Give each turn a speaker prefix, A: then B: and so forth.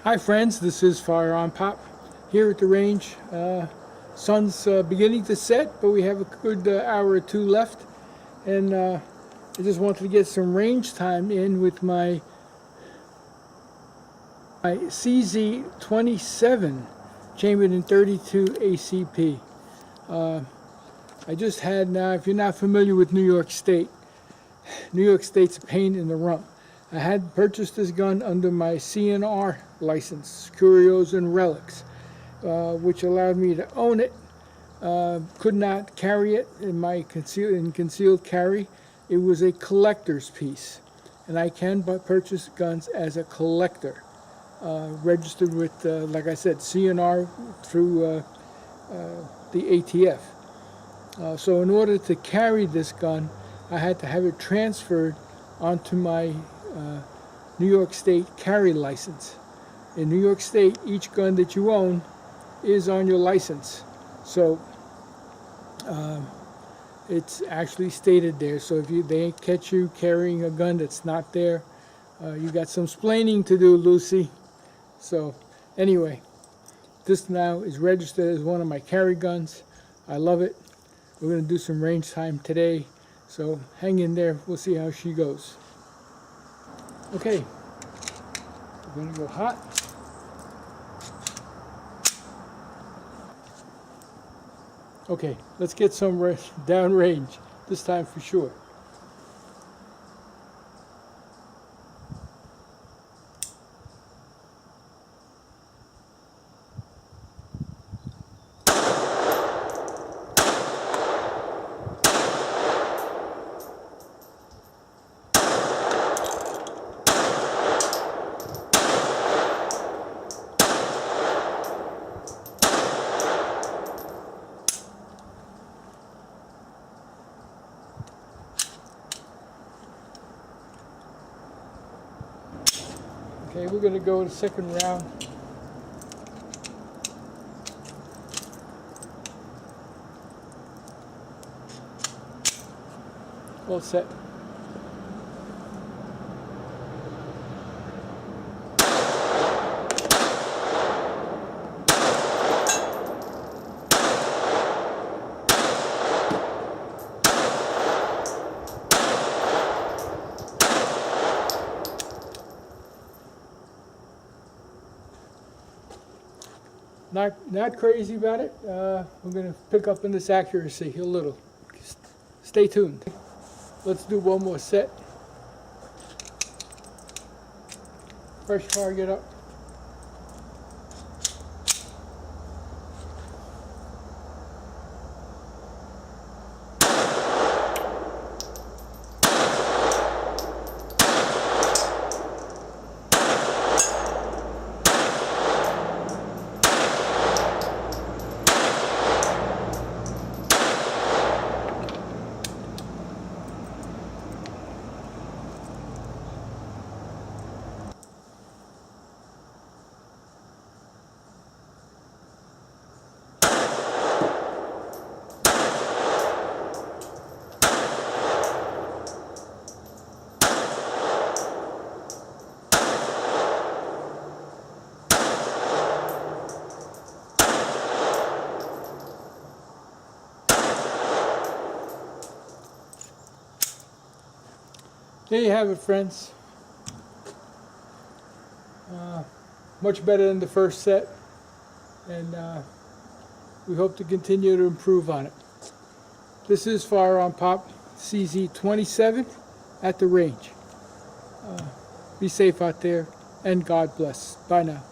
A: Hi friends, this is FirearmPop here at the range. Sun's beginning to set, but we have a good hour or two left, and I just wanted to get some range time in with my CZ-27 chambered in .32 ACP. I just had, now if you're not familiar with New York State's a pain in the rump. I had purchased this gun under my CNR license, Curios and Relics, which allowed me to own it. Could not carry it in my concealed carry. It was a collector's piece, and I can purchase guns as a collector, registered with, like I said, CNR through the ATF. So in order to carry this gun, I had to have it transferred onto my New York State carry license. In New York State, each gun that you own is on your license. So it's actually stated there. So if they catch you carrying a gun that's not there, you got some splaining to do, Lucy. So anyway, this now is registered as one of my carry guns. I love it. We're going to do some range time today. So hang in there. We'll see how she goes. Okay, we're going to go hot. Okay, let's get some down range, this time for sure. Okay, we're going to go to the second round. All set. Not crazy about it. We're going to pick up in this accuracy a little. Stay tuned. Let's do one more set. Fresh target up. There you have it, friends. Much better than the first set, and we hope to continue to improve on it. This is FirearmPop CZ-27 at the range. Be safe out there, and God bless. Bye now.